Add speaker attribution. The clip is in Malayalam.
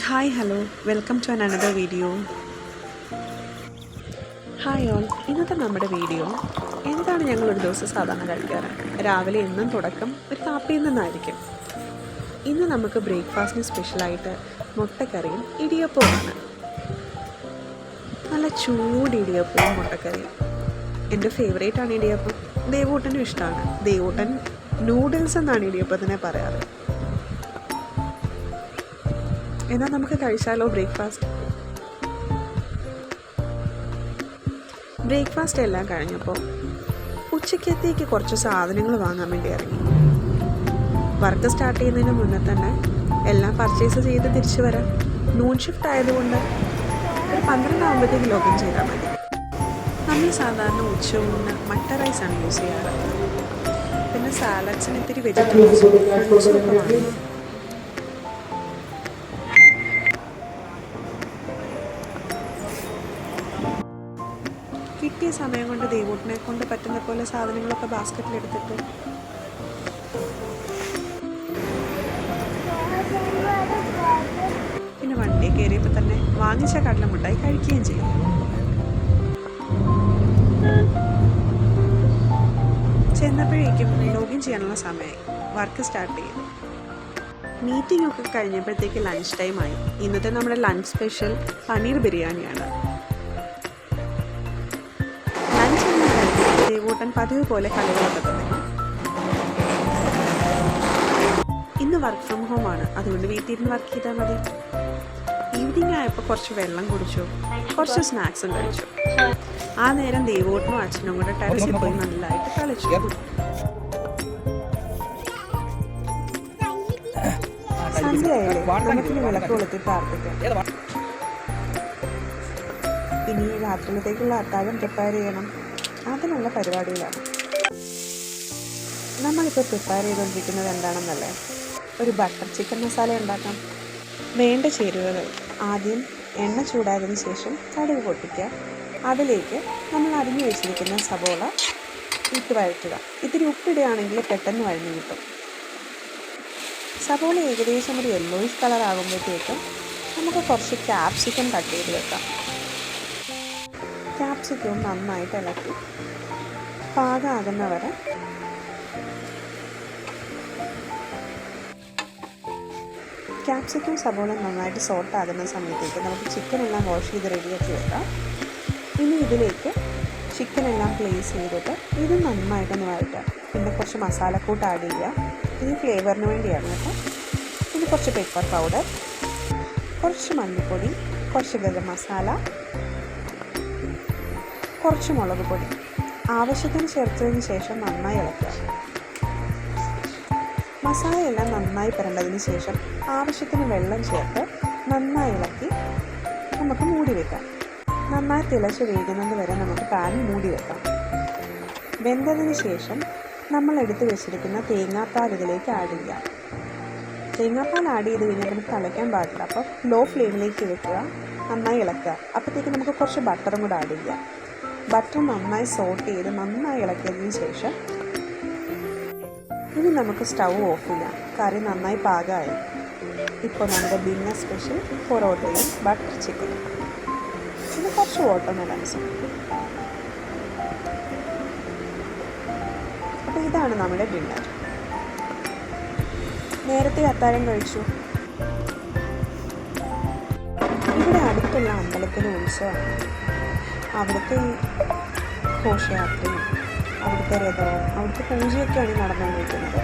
Speaker 1: Hi hello welcome to another video. Hi all, ഇന്നത്തെ നമ്മുടെ വീഡിയോ എന്താണ് ഞങ്ങളൊരു ദിവസം സാധാരണ കഴിക്കാറ്. രാവിലെ എന്നും തുടക്കം ഒരു കാപ്പിയിൽ നിന്നായിരിക്കും. ഇന്ന് നമുക്ക് ബ്രേക്ക്ഫാസ്റ്റിന് സ്പെഷ്യലായിട്ട് മുട്ടക്കറിയും ഇടിയപ്പവുമാണ്. നല്ല ചൂട് ഇടിയപ്പവും മുട്ടക്കറിയും. എൻ്റെ ഫേവറേറ്റാണ് ഇടിയപ്പം. ദേവൂട്ടനും ഇഷ്ടമാണ്. ദേവൂട്ടൻ നൂഡിൽസ് എന്നാണ് ഇടിയപ്പത്തിനെ പറയാറ്. എന്നാൽ നമുക്ക് കഴിച്ചാലോ ബ്രേക്ക്ഫാസ്റ്റ് എല്ലാം കഴിഞ്ഞപ്പോൾ ഉച്ചക്കത്തേക്ക് കുറച്ച് സാധനങ്ങൾ വാങ്ങാൻ വേണ്ടി ഇറങ്ങി. വർക്ക് സ്റ്റാർട്ട് ചെയ്യുന്നതിന് മുന്നേ തന്നെ എല്ലാം പർച്ചേസ് ചെയ്ത് തിരിച്ചു വരാം. നൂൺ ഷിഫ്റ്റ് ആയതുകൊണ്ട് ഒരു 12 ആകുമ്പോഴത്തേക്ക് ലോഗിൻ ചെയ്താൽ മതി. നമ്മൾ സാധാരണ ഉച്ചയൂണിന് മട്ട റൈസാണ് യൂസ് ചെയ്യാറ്. പിന്നെ സാലഡ്സിന് ഇത്തിരി വെജിറ്റബിൾസും ഫ്രൂട്ട്സും ഒക്കെ വാങ്ങി. കിട്ടിയ സമയം കൊണ്ട് ദേവൂട്ടിനെ കൊണ്ട് പറ്റുന്ന പോലെ സാധനങ്ങളൊക്കെ ബാസ്ക്കറ്റിലെടുത്തിട്ട് പിന്നെ വണ്ടി കയറിയപ്പോൾ തന്നെ വാങ്ങിച്ച കടലമുട്ടായി കഴിക്കുകയും ചെയ്യും. ചെന്നപ്പോഴേക്കും ലോഗിൻ ചെയ്യാനുള്ള സമയമായി. വർക്ക് സ്റ്റാർട്ട് ചെയ്തു. മീറ്റിംഗ് ഒക്കെ കഴിഞ്ഞപ്പോഴത്തേക്ക് ലഞ്ച് ടൈമായി. ഇന്നത്തെ നമ്മുടെ ലഞ്ച് സ്പെഷ്യൽ പനീർ ബിരിയാണിയാണ്. ദേവൂട്ടൻ പതിവ് പോലെ കളികളൊക്കെ തുടങ്ങി. ഇന്ന് വർക്ക് ഫ്രം ഹോം ആണ്, അതുകൊണ്ട് വീട്ടിലിരുന്ന് വർക്ക് ചെയ്താൽ മതി. ഈവനിങ് ആയപ്പോൾ കുറച്ച് വെള്ളം കുടിച്ചു, കുറച്ച് സ്നാക്സും കഴിച്ചു. ആ നേരം ദേവൂട്ടനും അച്ഛനും കൂടെ ടെറസിൽ പോയി നല്ലതായിട്ട് കളിച്ചു. സന്ധ്യയായാലേ നമുക്കിനി വിളക്ക് കൊളുത്തി പ്രാർത്ഥിക്കാം. ഇനി രാത്രിയിലത്തേക്കുള്ള അത്താഴം പ്രിപ്പയർ ചെയ്യണം. അതിനുള്ള പരിപാടിയിലാണ്. നമ്മളിപ്പോൾ പ്രിപ്പയർ ചെയ്തുകൊണ്ടിരിക്കുന്നത് എന്താണെന്നല്ലേ, ഒരു ബട്ടർ ചിക്കൻ മസാല ഉണ്ടാക്കാം. വേണ്ട ചേരുവകൾ: ആദ്യം എണ്ണ ചൂടായതിനു ശേഷം കടുക് പൊട്ടിക്കുക. അതിലേക്ക് നമ്മൾ അരിഞ്ഞു വെച്ചിരിക്കുന്ന സവോള ഇട്ട് വഴറ്റുക. ഇത്തിരി ഉപ്പിടുകയാണെങ്കിൽ പെട്ടെന്ന് വഴഞ്ഞു കിട്ടും. സവോള ഏകദേശം ഒരു യെല്ലോയിഷ് കളർ ആകുമ്പോഴത്തേക്കും നമുക്ക് കുറച്ച് ക്യാപ്സിക്കം കട്ട് ചെയ്ത് വെക്കാം. ക്യാപ്സിക്കവും നന്നായിട്ട് ഇളക്കി പാകമാകുന്ന വരെ ക്യാപ്സിക്കം സവോള നന്നായിട്ട് സോട്ടാകുന്ന സമയത്തേക്ക് നമുക്ക് ചിക്കൻ എല്ലാം വാഷ് ചെയ്ത് റെഡിയാക്കി വെക്കാം. ഇനി ഇതിലേക്ക് ചിക്കൻ എല്ലാം പ്ലേസ് ചെയ്തിട്ട് ഇത് നന്നായിട്ടൊന്ന് വഴറ്റാം. പിന്നെ കുറച്ച് മസാലക്കൂട്ട് ആഡ് ചെയ്യുക. ഇത് ഫ്ലേവറിന് വേണ്ടിയാണ് കേട്ടോ. പിന്നെ കുറച്ച് പെപ്പർ പൗഡർ, കുറച്ച് മല്ലിപ്പൊടി, കുറച്ച് ഗരം മസാല, കുറച്ച് മുളക് പൊടി ആവശ്യത്തിന് ചേർത്തതിന് ശേഷം നന്നായി ഇളക്കുക. മസാലയെല്ലാം നന്നായി പുരണ്ടതിന് ശേഷം ആവശ്യത്തിന് വെള്ളം ചേർത്ത് നന്നായി ഇളക്കി നമുക്ക് മൂടി വെക്കാം. നന്നായി തിളച്ച് വേകുന്നത് വരെ നമുക്ക് പാൻ മൂടി വെക്കാം. വെന്തതിന് ശേഷം നമ്മൾ എടുത്ത് വെച്ചിരിക്കുന്ന തേങ്ങാപ്പാൽ ഇതിലേക്ക് ആഡ് ചെയ്യാം. തേങ്ങാപ്പാൽ ആഡ് ചെയ്ത് കഴിഞ്ഞാൽ നമുക്ക് തിളയ്ക്കാൻ പാടില്ല. അപ്പോൾ ലോ ഫ്ലെയിമിലേക്ക് വെക്കുക, നന്നായി ഇളക്കുക. അപ്പോഴത്തേക്ക് നമുക്ക് കുറച്ച് ബട്ടറും കൂടെ ആഡ് ചെയ്യാം. ബട്ടർ നന്നായി സോട്ട് ചെയ്ത് നന്നായി ഇളക്കിയതിന് ശേഷം ഇനി നമുക്ക് സ്റ്റൗ ഓഫ് ചെയ്യാം. കറി നന്നായി പാകമായി. ഇപ്പോൾ നമ്മുടെ ഡിന്നർ സ്പെഷ്യൽ പൊറോട്ടയും ബട്ടർ ചിക്കനും. പിന്നെ കുറച്ച് വാട്ടർമെലൺസും. അപ്പോൾ ഇതാണ് നമ്മുടെ ഡിന്നർ. നേരത്തെ അത്താഴം കഴിച്ചു. ഇവിടെ അടുത്തുള്ള അമ്പലത്തിലെ ഉത്സവമാണ്. അവിടുത്തെ ഘോഷയാത്രയും അവിടുത്തെ രഥവും അവിടുത്തെ പൂജയൊക്കെയാണ് നടന്നുകൊണ്ടിരിക്കുന്നത്.